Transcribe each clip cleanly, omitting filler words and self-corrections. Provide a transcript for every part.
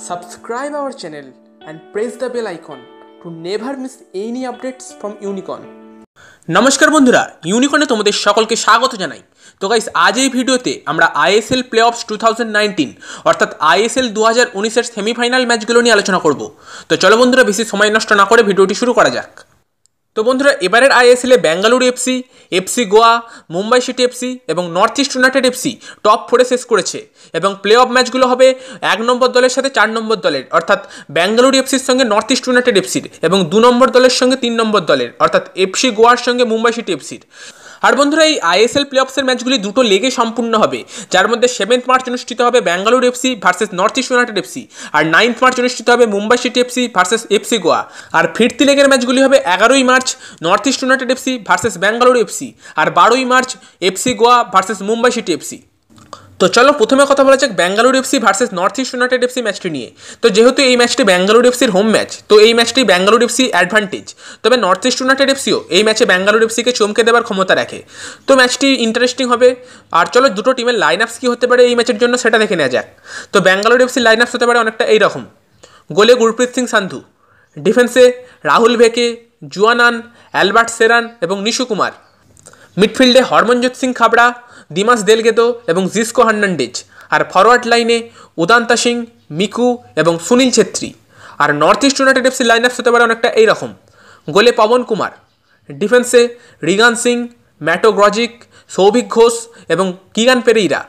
Subscribe our channel and press the bell icon to never miss any updates from Unicorn. নমস্কার বন্ধুরা, ইউনিকর্নে তোমাদের সকলকে স্বাগত জানাই। তো গাইস, আজ এই ভিডিওতে আমরা আইএসএল প্লেঅফস 2019 অর্থাৎ আইএসএল 2019 এর সেমিফাইনাল ম্যাচগুলো নিয়ে আলোচনা করব। তো চলো বন্ধুরা, বেশি সময় নষ্ট না করে ভিডিওটি শুরু করা যাক। তো বন্ধুরা, এবারের আইএসএলে Bengaluru FC, FC Goa, Mumbai City FC এবং North East United FC top 4-এ শেষ করেছে এবং প্লে অফ ম্যাচগুলো হবে 1 নম্বর দলের সাথে 4 নম্বর দলের অর্থাৎ বেঙ্গালুরু এফসির সঙ্গে নর্থ ইস্ট ইউনাইটেড এফসির এবং 2 নম্বর দলের সঙ্গে 3 নম্বর দলের অর্থাৎ এফসি গোয়ার সঙ্গে মুম্বাই সিটি এফসির। আর বন্ধুরা, এই আইএসএল প্লে অফসের ম্যাচগুলি দুটো লেগে সম্পূর্ণ হবে, যার মধ্যে 7 মার্চ অনুষ্ঠিত হবে Bengaluru FC versus North East United FC, আর 9 মার্চ অনুষ্ঠিত হবে Mumbai City FC versus FC Goa. আর ফিরতি লেগের ম্যাচগুলি হবে 11 March North East United FC versus Bengaluru FC, আর 12 March FC Goa versus Mumbai City FC. তো চলো প্রথমে কথা বলা যাক Bengaluru FC versus North East United FC ম্যাচটি নিয়ে। তো যেহেতু এই ম্যাচটি বেঙ্গালুরু এফসির হোম ম্যাচ, তো এই ম্যাচটি বেঙ্গালুরু এফসি অ্যাডভান্টেজ, তবে নর্থ ইস্ট ইউনাইটেড এফসিও এই ম্যাচে বেঙ্গালুরু এফসিকে চমকে দেওয়ার ক্ষমতা রাখে। তো ম্যাচটি ইন্টারেস্টিং হবে। আর চলো দুটো টিমের লাইন আপস কী হতে পারে এই ম্যাচের জন্য সেটা দেখে নেওয়া যাক। তো বেঙ্গালুরু এফসির লাইন আপস হতে পারে অনেকটা এইরকম: গোলে গুরপ্রীত সিং সান্ধু, ডিফেন্সে রাহুল ভেকে, জুয়ানান, অ্যালবার্ট সেরান এবং নিশু কুমার, মিডফিল্ডে হরমনজোত সিং খাবড়া, দিমাস দেলগেদো এবং জিসকো হার্নান্ডেজ, আর ফরওয়ার্ড লাইনে উদান্তা সিং, মিকু এবং সুনীল ছেত্রী। আর নর্থ ইস্ট ইউনাইটেড এফসির লাইন আপস হতে পারে অনেকটা এইরকম: গোলে পবন কুমার, ডিফেন্সে রিগান সিং, ম্যাটো গ্রজিক, সৌভিক ঘোষ এবং কিগান পেরেইরা,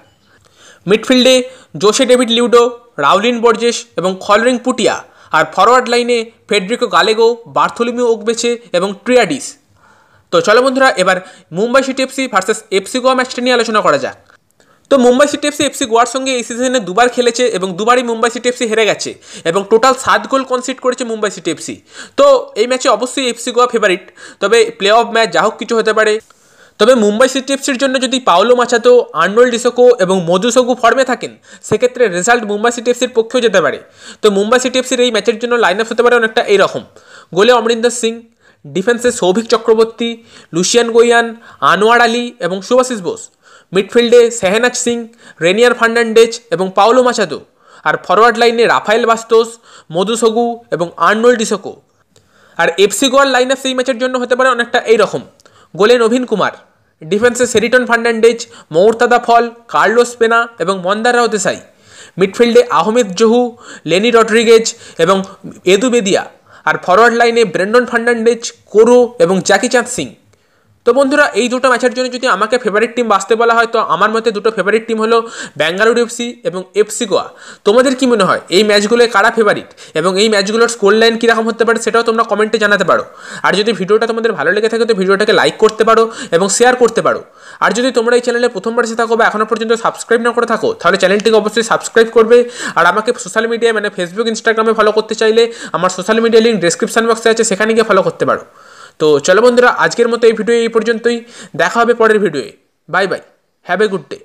মিডফিল্ডে Jose David Ludo, Rowllin Borges এবং খলরিং পুটিয়া, আর ফরওয়ার্ড লাইনে ফেডরিকো গালেগো, বার্থোলোমিও ওকবেচে এবং ট্রিয়াডিস। তো চলো বন্ধুরা, এবার Mumbai City FC versus FC Goa ম্যাচটা নিয়ে আলোচনা করা যাক। তো মুম্বাই সিটি এফসি এফসি গোয়ার সঙ্গে এই সিজনে 2বার খেলেছে এবং 2বারই মুম্বাই সিটি এফসি হেরে গেছে এবং টোটাল 7 গোল কনসিড করেছে মুম্বাই সিটি এফসি। তো এই ম্যাচে অবশ্যই এফসি গোয়া ফেভারিট, তবে প্লে অফ ম্যাচ যা হোক কিছু হতে পারে। তবে মুম্বাই সিটি এফসির জন্য যদি পাওলো মাচাতো, আর্নল্ড ডিসোকো এবং মধুসগু ফর্মে থাকেন, সেক্ষেত্রে রেজাল্ট মুম্বাই সিটি এফসির পক্ষেও যেতে পারে। তো মুম্বাই সিটি এফসির এই ম্যাচের জন্য লাইন আপ হতে পারে অনেকটা এইরকম: গোলে অমরিন্দর সিং, ডিফেন্সে সৌভিক চক্রবর্তী, লুসিয়ান গোয়ান, আনোয়ার আলী এবং সুভাশিস বোস, মিডফিল্ডে সেহেনাজ সিং, রেনিয়ার ফার্নান্ডেজ এবং পাওলো মাচাদো, আর ফরওয়ার্ড লাইনে রাফায়েল বাস্তোস, মধুসগু এবং আর্নল্ড ডিসোকো। আর এফসি গোয়ার লাইন আপ সেই ম্যাচের জন্য হতে পারে অনেকটা এইরকম: গোলে নবীন কুমার, ডিফেন্সে সেরিটন ফার্নান্ডেজ, মৌরতাদা ফল, কার্লোস পেনা এবং মন্দার রাও দেসাই, মিডফিল্ডে আহমেদ জহু, লেনি রড্রিগেজ এবং এদু বেদিয়া, আর ফরওয়ার্ড লাইনে ব্রেন্ডন ফার্নান্ডেজ, কোরো এবং জ্যাকি চাঁদ সিং। তো বন্ধুরা, এই দুটো ম্যাচের জন্য যদি আমাকে ফেভারিট টিম বাছতে বলা হয়, তো আমার মতে দুটো ফেভারিট টিম হলো বেঙ্গালুরু এফসি এবং এফসি গোয়া। তোমাদের কি মনে হয় এই ম্যাচগুলোয় কারা ফেভারিট এবং এই ম্যাচগুলোর স্কোর লাইন কীরকম হতে পারে সেটাও তোমরা কমেন্টে জানাতে পারো। আর যদি ভিডিওটা তোমাদের ভালো লেগে থাকে তো ভিডিওটাকে লাইক করতে পারো এবং শেয়ার করতে পারো। আর যদি তোমরা এই চ্যানেলে প্রথমবার এসে থাকো বা এখনও পর্যন্ত সাবস্ক্রাইব না করে থাকো, তাহলে চ্যানেলটিকে অবশ্যই সাবস্ক্রাইব করবে। আর আমাকে সোশ্যাল মিডিয়ায় মানে ফেসবুক, ইনস্টাগ্রামে ফলো করতে চাইলে আমার সোশ্যাল মিডিয়া লিঙ্ক ডেসক্রিপশন বক্সে আছে, সেখানে গিয়ে ফলো করতে পারো। তো চলো বন্ধুরা, আজকের মতো এই ভিডিও এই পর্যন্তই। দেখা হবে পরের ভিডিওয়ে। Bye bye, have a good day.